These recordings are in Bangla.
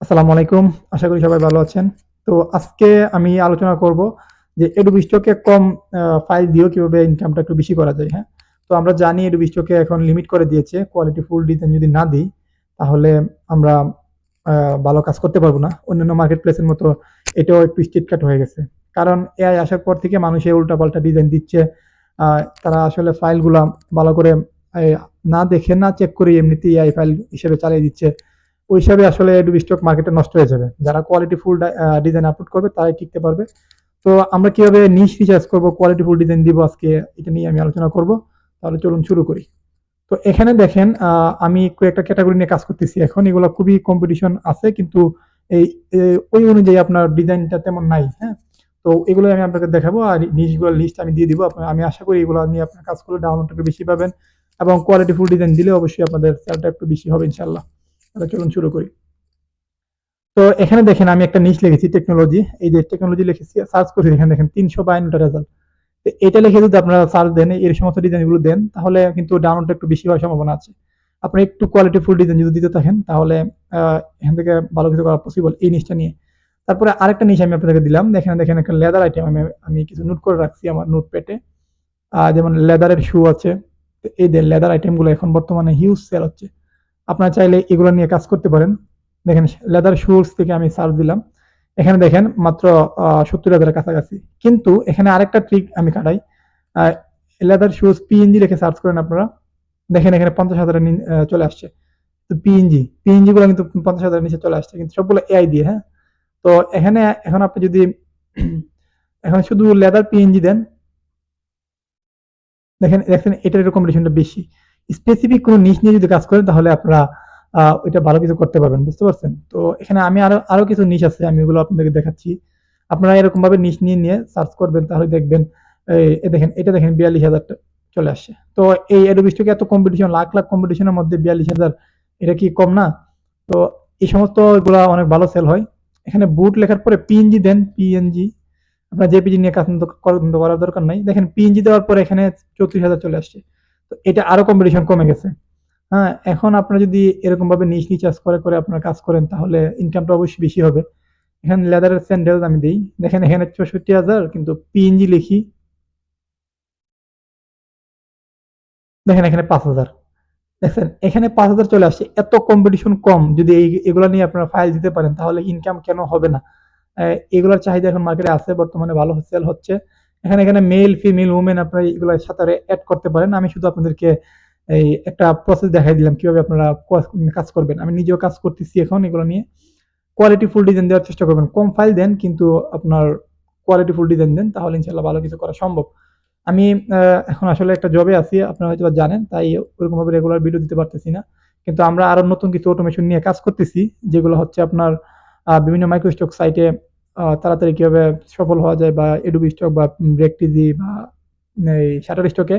আসসালামু আলাইকুম। আশা করি সবাই ভালো আছেন। তো আজকে আমি আলোচনা করব যে Adobe Stock এ কম ফাইল দিয়েও কিভাবে ইনকামটা একটু বেশি করা যায়, হ্যাঁ? তো আমরা জানি Adobe Stock এ এখন লিমিট করে দিয়েছে। কোয়ালিটি ফুল ডিজাইন যদি না দিই, তাহলে আমরা আ ভালো কাজ করতে পারব না। অন্যান্য মার্কেট প্লেসের মতো এটাও একটু স্ট্রিট কাট হয়ে গেছে। কারণ এআই আসার পর থেকে মানুষে উল্টাপাল্টা ডিজাইন দিচ্ছে। আ তারা আসলে ফাইলগুলা ভালো করে এ না দেখে, না চেক করে এমনিতেই এআই ফাইল হিসেবে চালিয়ে দিচ্ছে। ওই হিসাবে আসলে Adobe Stock মার্কেটে নষ্ট হয়ে যাবে। যারা কোয়ালিটি ফুল ডিজাইন আপলোড করবে তারাই টিকতে পারবে। তো আমরা কিভাবে নিশ রিসার্চ করব, কোয়ালিটি ফুল ডিজাইন দিব আজকে এটা নিয়ে আমি আলোচনা করব। তাহলে চলুন শুরু করি। তো এখানে দেখেন আমি কয়েকটা ক্যাটেগরি নিয়ে কাজ করতেছি এখন। এগুলা খুবই কম্পিটিশন আছে কিন্তু এই ওই অনুযায়ী আপনার ডিজাইনটা তেমন নাই, হ্যাঁ? তো এগুলোই আমি আপনাকে দেখাবো আর নিশগুলোর লিস্ট আমি দিয়ে দিব। আমি আশা করি এগুলো নিয়ে আপনার কাজ করলে ডাউনলোডটা একটু বেশি পাবেন এবং কোয়ালিটি ফুল ডিজাইন দিলে অবশ্যই আপনাদের সেলটা একটু বেশি হবে ইনশাআল্লাহ। তাহলে চলুন শুরু করি। তো এখানে দেখেন আমি একটা নিশ লিখেছি টেকনোলজি। এই যে টেকনোলজি লিখেছি, সার্চ করছি, এখানে দেখেন ৩৫২ টা রেজাল্ট। তো এটা লিখে যদি আপনারা সার্চ দেন, এর সমস্ত ডিজাইনগুলো দেন, তাহলে কিন্তু ডাউনলোডটা একটু বেশি হওয়ার সম্ভাবনা আছে। আপনি একটু কোয়ালিটি ফুল ডিজাইন যদি দিতে থাকেন, তাহলে এখান থেকে ভালো কিছু করা পসিবল এই নিশটা নিয়ে। তারপরে আরেকটা নিশ আমি আপনাদেরকে দিলাম। দেখেন দেখেন একটা লেদার আইটেম আমি কিছু নোট করে রাখছি আমার নোটপ্যাডে। যেমন লেদারের শু আছে। তো এই যে লেদার আইটেমগুলো এখন বর্তমানে হিউজ সেল হচ্ছে। আপনারা চাইলে এগুলো নিয়ে কাজ করতে পারেন। দেখেন লেদার শুজ থেকে আমি সার্চ দিলাম। এখানে দেখেন মাত্র ৭০,০০০ এর কাছাকাছি। কিন্তু এখানে আরেকটা ট্রিক আমি খাটাই। আ লেদার শুজ পিএনজি লিখে সার্চ করেন আপনারা। দেখেন এখানে ৫০,০০০ এর চলে আসছে। তো পিএনজি গুলো কিন্তু ৫০,০০০ এর নিচে চলে আসছে। কিন্তু সবগুলো এআই দিয়ে, হ্যাঁ? তো এখানে এখন আপনি যদি এখন শুধু লেদার পিএনজি দেন, দেখেন এটার কম্পিটিশনটা বেশি। স্পেসিফিক কোনো নিশ নিয়ে যদি কাজ করেন তাহলে আপনারা ওইটা ভালো কিছু করতে পারবেন। বুঝতে পারছেন? তো এখানে আমি আরো কিছু নিশ আছে। আমি ওগুলো আপনাদেরকে দেখাচ্ছি। আপনারা এরকমভাবে নিশ নিয়ে সার্চ করবেন তাহলে দেখবেন দেখেন এটা দেখেন ৪২,০০০ চলে আসছে। তো এই Adobe Stock এ এত কম্পিটিশন, লাখ, লাখ কম্পিটিশনের মধ্যে ৪২,০০০ এটা কি কম না? তো এই সমস্ত এগুলা অনেক ভালো সেল হয়। এখানে বুট লেখার পরে পিএনজি দেন, পিএনজি। আপনার জেপিজি নিয়ে কাজ করার দরকার নাই। দেখেন পিএনজি দেওয়ার পরে এখানে ৩৪,০০০ চলে আসছে। তো এটা আরো কম্পিটিশন কমে গেছে। হ্যাঁ? এখন আপনারা যদি এরকমভাবে নিশ রিচার্জ করে আপনারা কাজ করেন তাহলে ইনকামটা অবশ্যই বেশি হবে। এখানে লেদারের স্যান্ডেল আমি দেই। দেখেন এখানে ৬৪,০০০ কিন্তু পিএনজি লিখি, দেখেন এখানে ৫,০০০। দেখছেন? এখানে ৫,০০০ চলে আসছে। এত কম্পিটিশন কম যদি এগুলা নিয়ে আপনারা ফাইল দিতে পারেন তাহলে ইনকাম কেন হবে না? অ্যা এগুলার চাহিদা এখন মার্কেটে আছে, বর্তমানে ভালো সেল হচ্ছে। এখানে মেল, ফিমেল, ওমেন আপনারা এগুলার সাথে এড করতে পারেন। আমি শুধু আপনাদেরকে এই একটা প্রসেস দেখাই দিলাম কিভাবে আপনারা কাজ করবেন। আমি নিজেও কাজ করতেছি এখন এগুলো নিয়ে। কোয়ালিটি ফুল ডিজাইন দেওয়ার চেষ্টা করবেন। কম ফাইল দেন কিন্তু আপনার কোয়ালিটি ফুল ডিজাইন দেন তাহলে ইনশাআল্লাহ ভালো কিছু করা সম্ভব। আমি আ এখন আসলে একটা জবে আছি। আপনারা হয়তোবা জানেন। তাই ওরকমভাবে রেগুলার ভিডিও দিতে পারতেছি না। কিন্তু আমরা আরো নতুন কিছু অটোমেশন নিয়ে কাজ করতেছি। যেগুলো হচ্ছে আপনার বিভিন্ন মাইক্রোস্টক সাইটে তাড়াতাড়ি কিভাবে সফল হওয়া যায় বা Adobe Stock বা Bricktc বা এই Shutterstock এ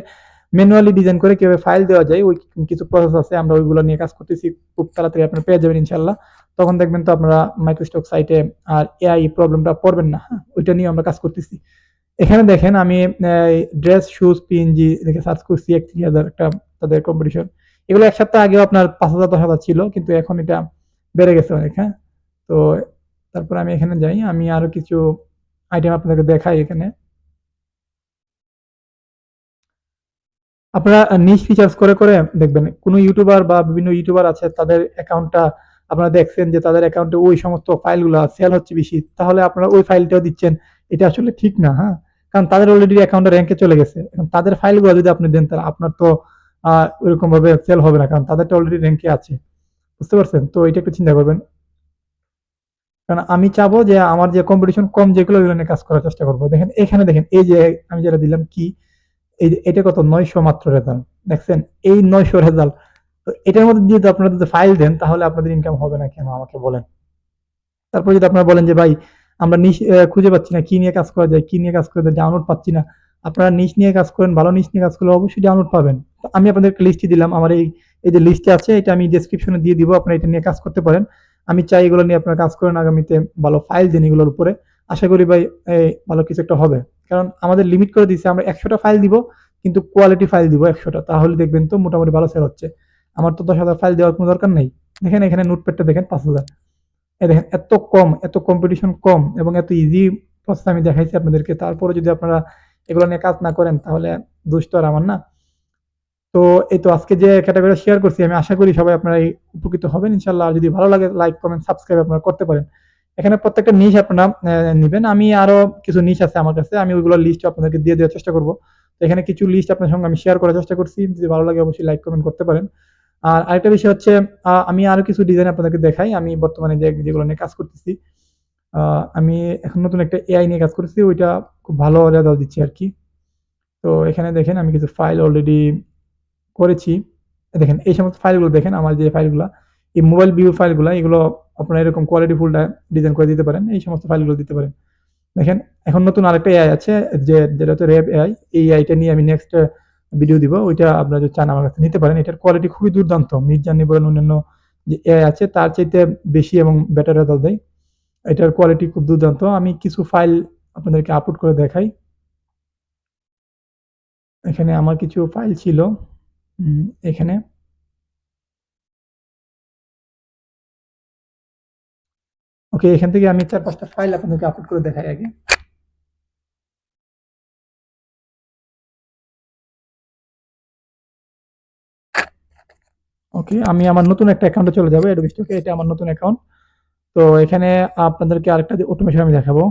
ম্যানুয়ালি ডিজাইন করে কিভাবে ফাইল দেওয়া যায় ওই কিছু প্রসেস আছে। আমরা ওইগুলো নিয়ে কাজ করতেছি। খুব তাড়াতাড়ি আপনারা পেয়ে যাবেন ইনশাআল্লাহ। তখন দেখবেন তো আপনারা মাইক্রোস্টক সাইটে আর এআই প্রবলেমটা পড়বেন না। হ্যাঁ? ওইটা নিয়ে আমরা কাজ করতেছি। এখানে দেখেন আমি ড্রেস, শুজ, পিএনজি লিখে সার্চ করছি ৩১,০০০ একটা তাদের কম্পিটিশন। এগুলো ১ সপ্তাহ আগেও আপনার ৫,০০০ ১০,০০০ ছিল। কিন্তু এখন এটা বেড়ে গেছে অনেক, হ্যাঁ? তো তারপরে আমি এখানে যাই। আমি আরো কিছু আইটেম আপনাদেরকে দেখাই এখানে। আপনারা নিশ রিসার্চ করে দেখবেন কোন ইউটিউবার বা বিভিন্ন ইউটিউবার আছে তাদের অ্যাকাউন্টটা আপনারা দেখছেন যে তাদের অ্যাকাউন্টে ওই সমস্ত ফাইলগুলা সেল হচ্ছে বেশি। তাহলে আপনারা ওই ফাইলটাও দিচ্ছেন। এটা আসলে ঠিক না, হ্যাঁ? কারণ তাদের অলরেডি অ্যাকাউন্টে র‍্যাংকে চলে গেছে। এখন তাদের ফাইলগুলো যদি আপনি দেন তাহলে আপনার তো আ ওইরকমভাবে সেল হবে না। কারণ তাদেরটা অলরেডি র‍্যাংকে আছে। বুঝতে পারছেন? তো এটা একটু চিন্তা করবেন। কারণ আমি চাবো যে আমার যে কম্পিটিশন কম যেগুলো ওগুলো নিয়ে কাজ করার চেষ্টা করব। দেখেন এখানে দেখেন এই যে আমি যেটা দিলাম কি এই যে এটা কত ৯০০ মাত্র রেজাল্ট। দেখছেন? এই ৯০০ রেজাল্ট। তো এটার মধ্যে দিয়ে আপনারা যদি ফাইল দেন তাহলে আপনাদের ইনকাম হবে না কেন আমাকে বলেন? তারপর যদি আপনারা বলেন যে ভাই আমরা নিশ খুঁজে পাচ্ছি না, কি নিয়ে কাজ করা যায়, কি নিয়ে কাজ করা যায়, ডাউনলোড পাচ্ছি না। আপনারা নিশ নিয়ে কাজ করেন, ভালো নিশ নিয়ে কাজ করলে অবশ্যই ডাউনলোড পাবেন। তো আমি আপনাদেরকে লিস্টই দিলাম। আমার এই যে লিস্টে আছে এটা আমি ডেসক্রিপশনে দিয়ে দিব। আপনারা এটা নিয়ে কাজ করতে পারেন। আমি চাই এগুলো নিয়ে আপনারা কাজ করেন আগামীতে ভালো ফাইল দিন এগুলোর উপরে। আশা করি ভাই ভালো কিছু একটা হবে। কারণ আমাদের লিমিট করে দিয়েছে আমরা ১০০ টা ফাইল দিব, কিন্তু কোয়ালিটি ফাইল দিব ১০০ টা। তাহলে দেখবেন তো মোটামুটি ভালো সেল হচ্ছে। আমার তো ১০,০০০ ফাইল দেওয়ার কোনো দরকার নাই। দেখেন এখানে নোটপ্যাডটা দেখেন ৫,০০০। এই দেখেন এত কম্পিটিশন কম এবং এত ইজি প্রসেস আমি দেখাইছি আপনাদেরকে। তারপরে যদি আপনারা এগুলো নিয়ে কাজ না করেন তাহলে দোষ তো আর আমার না। তো এই তো আজকে যে ক্যাটাগরি শেয়ার করছি আমি আশা করি সবাই আপনারা উপকৃত হবেন ইনশাআল্লাহ। আর যদি ভালো লাগে লাইক, কমেন্ট, সাবস্ক্রাইব আপনারা করতে পারেন। এখানে প্রত্যেকটা নিশ আপনারা নিবেন। আমি আরো কিছু নিশ আছে আমার কাছে। আমি ওইগুলোর লিস্ট আপনাদেরকে দিয়ে দেওয়ার চেষ্টা করব। তো এখানে কিছু লিস্ট আপনার সঙ্গে আমি শেয়ার করার চেষ্টা করছি। যদি ভালো লাগে অবশ্যই লাইক, কমেন্ট করতে পারেন। আর আরেকটা বিষয় হচ্ছে আমি আরো কিছু ডিজাইন আপনাদেরকে দেখাই। আমি বর্তমানে যেগুলো নিয়ে কাজ করতেছি। আমি এখন নতুন একটা এআই নিয়ে কাজ করতেছি। ওইটা খুব ভালো রেজাল্ট দিচ্ছে আরকি। তো এখানে দেখেন আমি কিছু ফাইল অলরেডি করেছি। দেখেন এই সমস্ত ফাইলগুলো দেখেন আমার যে ফাইলগুলা, এই মোবাইল ভিউ ফাইলগুলা এগুলো আপনারা এরকম কোয়ালিটি ফুল ডিজাইন করে দিতে পারেন। এই সমস্ত ফাইলগুলো দিতে পারেন। দেখেন এখন নতুন আরেকটা এআই আছে যেটা হচ্ছে রেভ এআই। এই এআইটা নিয়ে আমি নেক্সট ভিডিও দিব। ওইটা আপনারা যদি চান আমার কাছে নিতে পারেন। এটার কোয়ালিটি খুবই দুর্দান্ত। মিডজার্নি বলেন অন্যান্য যে এআই আছে তার চাইতে বেশি এবং বেটার রেজাল্ট দেয়। এটার কোয়ালিটি খুব দুর্দান্ত। আমি কিছু ফাইল আপনাদেরকে আপলোড করে দেখাই। এখানে আমার কিছু ফাইল ছিল। এখানে ওকে, এখান থেকে আমি ৪-৫ টা ফাইল আপনাদেরকে আপলোড করে দেখাই আগে। ওকে, আমি আমার নতুন একটা অ্যাকাউন্টে চলে যাবো Adobe Stock এ। এটা আমার নতুন অ্যাকাউন্ট। তো এখানে আপনাদেরকে আরেকটা যে অটোমেশন আমি দেখাবো।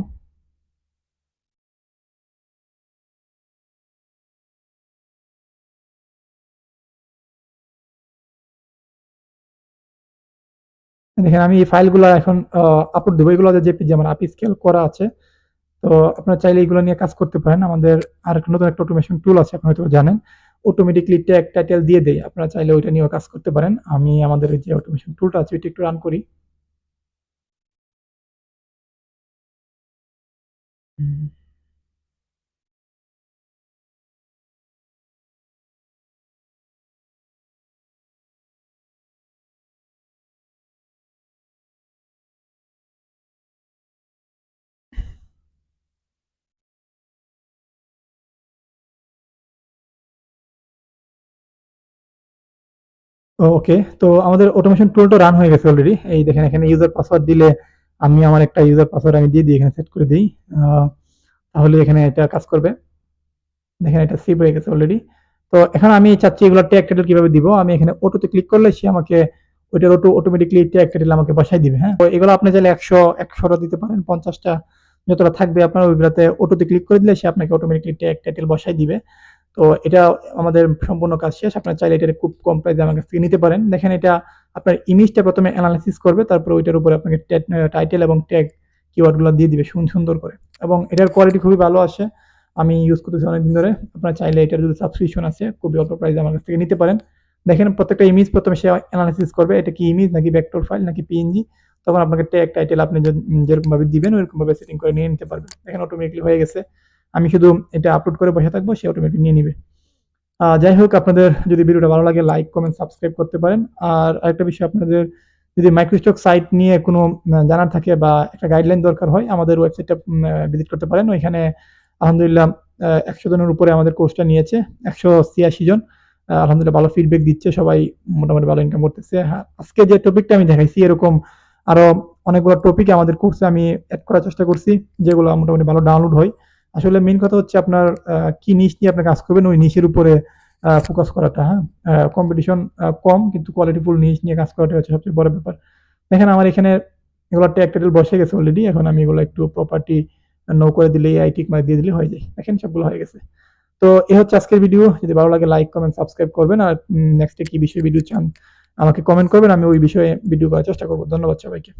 দেখেন আমি এই ফাইলগুলা এখন আপলোড দেবো। এগুলো জেপিজি আমার আপস্কেল করা আছে। তো আপনারা চাইলে এগুলো নিয়ে কাজ করতে পারেন। আমাদের আরেকটা নতুন একটা অটোমেশন টুল আছে আপনারা হয়তো জানেন। অটোমেটিক্যালি ট্যাগ টাইটেল দিয়ে দেয়। আপনারা চাইলে ওইটা নিয়েও কাজ করতে পারেন। আমি আমাদের যে অটোমেশন টুলটা আছে ওইটা একটু রান করি। হুম। ওকে। তো আমাদের অটোমেশন টুলটা রান হয়ে গেছে অলরেডি। এই দেখেন এখানে ইউজার পাসওয়ার্ড দিলে আমি আমার একটা ইউজার পাসওয়ার্ড আমি দিয়ে দিই, এখানে সেট করে দেই। আ তাহলে এখানে এটা কাজ করবে। দেখেন এটা সেভ হয়ে গেছে অলরেডি। তো এখন আমি চাচ্ছি এগুলো ট্যাগ টাইটেল কিভাবে দিব। আমি এখানে অটোতে ক্লিক করলে সে আমাকে ওইটার অটোমেটিক্যালি ট্যাগ টাইটেল আমাকে বসায় দিবে, হ্যাঁ? তো এগুলো আপনি চাইলে ১০০ টা দিতে পারেন, ৫০ টা যতটা থাকবে আপনার ওইগুলাতে অটোতে ক্লিক করে দিলে সে আপনাকে অটোমেটিক্যালি ট্যাগ টাইটেল বসায় দিবে। তো এটা আমাদের সম্পূর্ণ কাজ শেষ। আপনারা চাইলে এটা খুব কম প্রাইসে আমার কাছ থেকে নিতে পারেন। দেখেন এটা আপনার ইমেজটা ১ম এ এনালাইসিস করবে। তারপরে ওইটার উপরে আপনাকে টাইটেল এবং ট্যাগ কিওয়ার্ড গুলা দিয়ে দিবে সুন্দর করে। এবং এটার কোয়ালিটি খুবই ভালো আসে। আমি ইউজ করতেছি অনেকদিন ধরে। আপনারা চাইলে এটার যদি সাবস্ক্রিপশন আছে খুবই অল্প প্রাইসে আমার কাছ থেকে নিতে পারেন। দেখেন প্রত্যেকটা ইমেজ ১ম এ সে এনালাইসিস করবে। এটা কি ইমেজ নাকি ভেক্টর ফাইল নাকি পিএনজি। তখন আপনাকে ট্যাগ টাইটেল আপনি যেরকমভাবে দিবেন ওইরকমভাবে সেটিং করে নিয়ে নিতে পারবেন। দেখেন অটোমেটিক্যালি হয়ে গেছে। আমি শুধু এটা আপলোড করে বসে থাকবো, সে অটোমেটিক নিয়ে নিবে। যাই হোক আপনাদের যদি ভিডিওটা ভালো লাগে লাইক, কমেন্ট, সাবস্ক্রাইব করতে পারেন। আর আরেকটা বিষয় আপনাদের যদি মাইক্রোস্টক সাইট নিয়ে কোনো জানার থাকে বা একটা গাইডলাইন দরকার হয় আমাদের ওয়েবসাইটটা ভিজিট করতে পারেন। ওইখানে আলহামদুলিল্লাহ ১০০ জনের উপরে আমাদের কোর্সটা নিয়েছে। ১৮৬ জন আলহামদুলিল্লাহ ভালো ফিডব্যাক দিচ্ছে। সবাই মোটামুটি ভালো ইনকাম করতেছে। হ্যাঁ, আজকে যে টপিকটা আমি দেখাইছি এরকম আরো অনেকগুলো টপিক আমাদের কোর্সে আমি এড করার চেষ্টা করছি যেগুলো মোটামুটি ভালো ডাউনলোড হয়। আসলে মেইন কথা হচ্ছে আপনার কি নিশ নিয়ে আপনি কাজ করবেন ওই নিশের উপরে ফোকাস করাটা, হ্যাঁ? কম্পিটিশন কম কিন্তু কোয়ালিটিফুল নিশ নিয়ে কাজ করাটাই হচ্ছে সবচেয়ে বড় ব্যাপার। দেখেন আমার এখানে এগুলো ট্যাগ টাইটেল বসে গেছে অলরেডি। এখন আমি এগুলো একটু প্রপার্টি নো করে দিলেই এআই টিক মার্ক দিয়ে দিলে হয়ে যায়। দেখেন সবগুলো হয়ে গেছে। তো এই হচ্ছে আজকের ভিডিও। যদি ভালো লাগে লাইক, কমেন্ট, সাবস্ক্রাইব করবেন। আর নেক্সট এ কি বিষয়ে ভিডিও চান আমাকে কমেন্ট করবেন। আমি ওই বিষয়ে ভিডিও করার চেষ্টা করব। ধন্যবাদ সবাইকে।